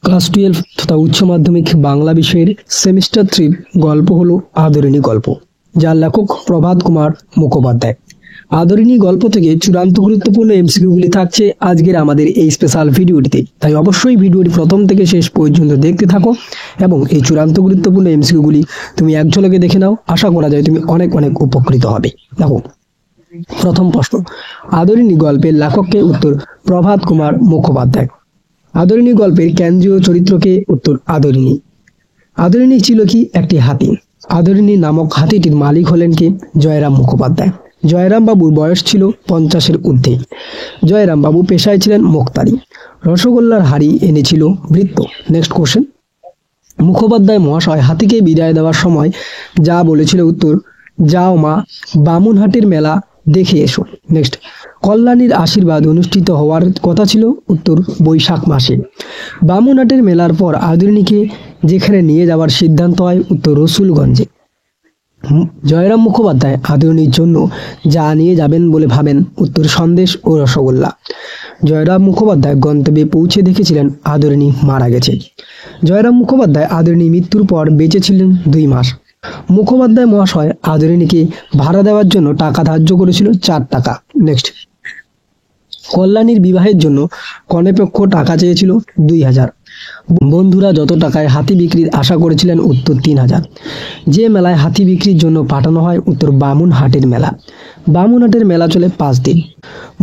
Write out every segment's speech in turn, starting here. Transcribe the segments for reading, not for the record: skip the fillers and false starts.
Class 12 তথা উচ্চ মাধ্যমিক বাংলা বিষয়ের সেমিস্টার 3 গল্প হলো আদরিণী গল্প, যার লেখক প্রভাত কুমার মুখোপাধ্যায়। আদরিণী গল্প থেকে চূড়ান্ত গুরুত্বপূর্ণ এমসিকিউগুলি থাকছে আজকের আমাদের এই স্পেশাল ভিডিওটিতে, তাই অবশ্যই ভিডিওটি প্রথম থেকে শেষ পর্যন্ত দেখতে থাকো এবং এই চূড়ান্ত গুরুত্বপূর্ণ এমসিকিউগুলি তুমি এক ঝলকে দেখে নাও। আশা করা যায় তুমি অনেক অনেক উপকৃত হবে। দেখো, প্রথম প্রশ্ন, আদরিণী গল্পের লেখককে? উত্তর প্রভাত কুমার মুখোপাধ্যায়। আদরিণী গল্পের কেন্দ্রীয় চরিত্রকে? উত্তর আদরিণী। আদরিণী ছিল কি? একটি হাতি। আদরিণী নামক হাতিটির মালিক হলেন কে? জয়রাম মুখোপাধ্যায়। জয়রাম বাবুর বয়স ছিল 50-এর ঊর্ধ্বে। জয়রাম বাবু পেশায় ছিলেন মোক্তারি। রসগোল্লার হাড়ি এনেছিল ভৃত্য। নেক্সট কোশ্চেন, মুখোপাধ্যায় মহাশয় হাতিকে বিদায় দেওয়ার সময় যা বলেছিল? উত্তর, যাও মা, বামুনহাটের মেলা দেখে এসো। নেক্সট, কল্যাণীর আশীর্বাদ অনুষ্ঠিত হওয়ার কথা ছিল? উত্তর, বৈশাখ মাসে। বামুনহাটের মেলার পর আদরিণীকে যেখানে নিয়ে যাওয়ার সিদ্ধান্ত হয়? উত্তর, রসুলগঞ্জে। জয়রাম মুখোপাধ্যায় আদরিণীর জন্য যা নিয়ে যাবেন বলে ভাবেন? উত্তর, সন্দেশ ও রসগোল্লা। জয়রাম মুখোপাধ্যায় গন্তব্যে পৌঁছে দেখেছিলেন আদরিণী মারা গেছে। জয়রাম মুখোপাধ্যায় আদরিণী মৃত্যুর পর বেঁচেছিলেন 2 মাস। মুখোপাধ্যায় মহাশয় আদরিণীকে ভাড়া দেওয়ার জন্য টাকা ধার্য করেছিল 4 টাকা। নেক্সট, কল্যাণীর বিবাহের জন্য কনেপক্ষ টাকা চেয়েছিল 2000। বন্ধুরা যত টাকায় হাতি বিক্রির আশা করেছিলেন? উত্তর, 3000। যে মেলায় হাতি বিক্রির জন্য পাঠানো হয়? উত্তর, বামুনহাটের মেলা। বামুনহাটের মেলা চলে 5 দিন।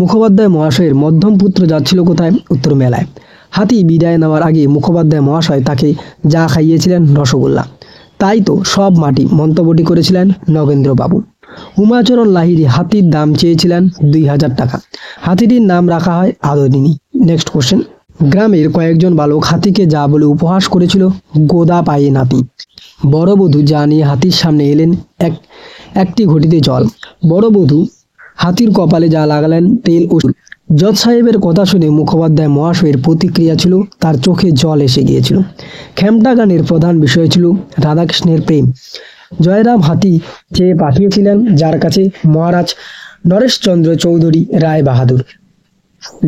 মুখোপাধ্যায় মহাশয়ের মধ্যম পুত্র যাচ্ছিল কোথায়? উত্তর, মেলায়। হাতি বিদায় নেওয়ার আগে মুখোপাধ্যায় মহাশয় তাকে যা খাইয়েছিলেন? রসগোল্লা। তাই তো সব মাটি, মন্তব্যটি করেছিলেন নগেন্দ্রবাবু। উমাচরণ লাহিড়ী হাতির দাম চেয়েছিলেন 2000 টাকা। হাতিটির নাম রাখা হয় আদরিণী। নেক্সট কোশ্চেন, গ্রামের কয়েকজন বালক হাতিকে যা বলে উপহাস করেছিল? গোদা পায়ে নাতি। বড় বধূ যা নিয়ে হাতির সামনে এলেন? একটি ঘটিতে জল। বড় বধূ হাতির কপালে যা লাগালেন? তেল ও চুল। জজ সাহেবের কথা শুনে মুখোপাধ্যায় মহাশয়ের প্রতিক্রিয়া ছিল? তার চোখে জল এসে গিয়েছিল। খেমটা গানের প্রধান বিষয় ছিল রাধাকৃষ্ণের প্রেম। জয়রাম হাতি চেয়ে পাঠিয়েছিলেন যার কাছে? মহারাজ নরেশচন্দ্র চৌধুরী রায় বাহাদুর।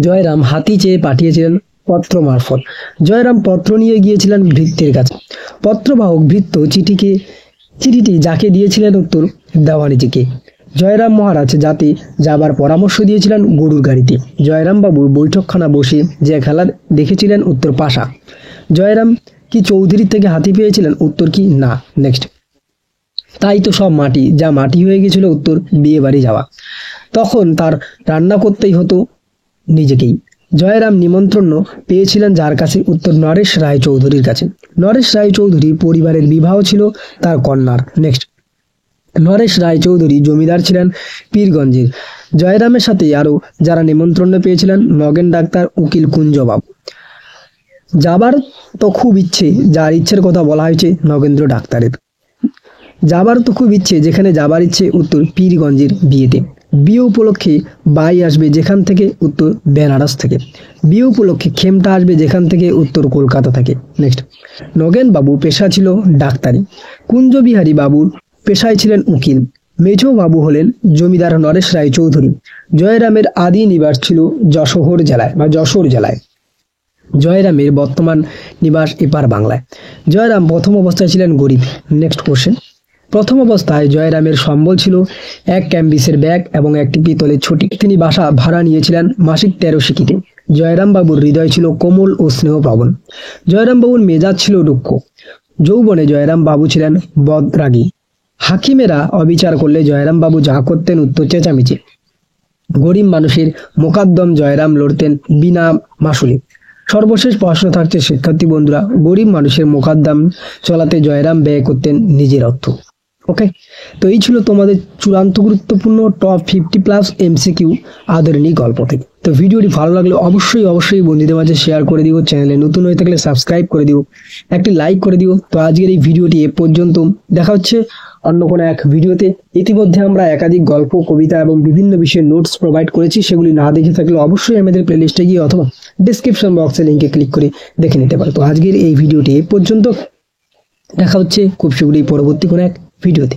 জয়রাম হাতি চেয়ে পাঠিয়েছিলেন পত্র মারফত। জয়রাম পত্র নিয়ে গিয়েছিলেন ভৃত্যের কাছে। পত্রবাহক ভৃত্য চিঠিটি যাকে দিয়েছিলেন? উত্তর, দেওয়ানিজিকে। জয়রাম মহারাজ যাতে যাবার পরামর্শ দিয়েছিলেন? গরুর গাড়িতে। জয়রাম বাবুর বৈঠকখানা বসে যে খেলা দেখেছিলেন? উত্তর, পাশা। জয়রাম কি চৌধুরী থেকে হাতি পেয়েছিলেন? উত্তর, কি না। নেক্সট, তাই তো সব মাটি, যা মাটি হয়ে গেছিল? উত্তর, বিয়ে বাড়ি যাওয়া। তখন তার রান্না করতেই হতো নিজেকেই। জয়রাম নিমন্ত্রণ পেয়েছিলেন যার কাছে? উত্তর, নরেশ রায় চৌধুরীর কাছে। নরেশ রায় চৌধুরীর পরিবারের বিবাহ ছিল তার কন্যার। নেক্সট, নরেশ রায় চৌধুরী জমিদার ছিলেন পীরগঞ্জের। জয়রামের সাথে আরও যারা নিমন্ত্রণ পেয়েছিলেন? নগেন ডাক্তার, উকিল কুঞ্জবাবু। যাবার তো খুব ইচ্ছে, যার ইচ্ছের কথা বলা হয়েছে নগেন্দ্র ডাক্তারের। যাবার তো খুব ইচ্ছে, যেখানে যাবার ইচ্ছে? উত্তর, পীরগঞ্জের বিয়েতে। বিয়ে উপলক্ষে বাই আসবে যেখান থেকে? উত্তর, বেনারস থেকে। বিয়ে উপলক্ষে খেমটা আসবে যেখান থেকে? উত্তর, কলকাতা থেকে। নেক্সট, নগেন বাবু পেশা ছিল ডাক্তারি। কুঞ্জবিহারী বাবুর পেশায় ছিলেন উকিল। মেজ বাবু হলেন জমিদার নরেশ রায় চৌধুরী। জয়রামের আদি নিবাস ছিল যশোর জেলায়। জয়রামের বর্তমান নিবাস এপার বাংলায়। জয়রাম প্রথম অবস্থায় ছিলেন গরিব। নেক্সট কোশ্চেন, প্রথম অবস্থায় জয়রামের সম্বল ছিল 1 ক্যাম্বিসের ব্যাগ এবং একটি পিতলের ছটি। তিনি বাসা ভাড়া নিয়েছিলেন মাসিক 13 সিকিটে। জয়রাম বাবুর হৃদয় ছিল কোমল ও স্নেহপ্রবণ। জয়রাম বাবুর মেজাজ ছিল রুক্ষ। যৌবনে জয়রাম বাবু ছিলেন বদরাগী। হাকিমেরা অবিচার করলে জয়রাম বাবু যা করতেন? উত্তর, চেঁচামেচি। গরিব মানুষের মোকদ্দম জয়রাম লড়তেন বিনা মাসুলে। সর্বশেষ প্রশ্ন থাকছে শিক্ষার্থী বন্ধুরা, গরিব মানুষের মোকদ্দম চলাতে জয়রাম ব্যয় করতেন নিজের অর্থ। ওকে, তো এই ছিল তোমাদের চূড়ান্ত গুরুত্বপূর্ণ টপ 50+ এমসিকিউ আদরিণী গল্প থেকে। তো ভিডিওটি ভালো লাগলে অবশ্যই বন্ধুদের মাঝে শেয়ার করে দিও। চ্যানেলে নতুন হয়ে থাকলে সাবস্ক্রাইব করে দিও, একটি লাইক করে দিও। তো আজকের এই ভিডিওটি এ পর্যন্ত, দেখা হচ্ছে অন্য কোনো এক ভিডিওতে। ইতিমধ্যে আমরা একাধিক গল্প, কবিতা এবং বিভিন্ন বিষয়ের নোটস প্রোভাইড করেছি। সেগুলি না দেখে থাকলে অবশ্যই আমাদের প্লেলিস্টে গিয়ে অথবা ডিসক্রিপশন বক্সে লিঙ্কে ক্লিক করে দেখে নিতে পারো। তো আজকের এই ভিডিওটি এ পর্যন্ত, দেখা হচ্ছে খুব শীঘ্রই পরবর্তী কোনো এক ভিডিওতে।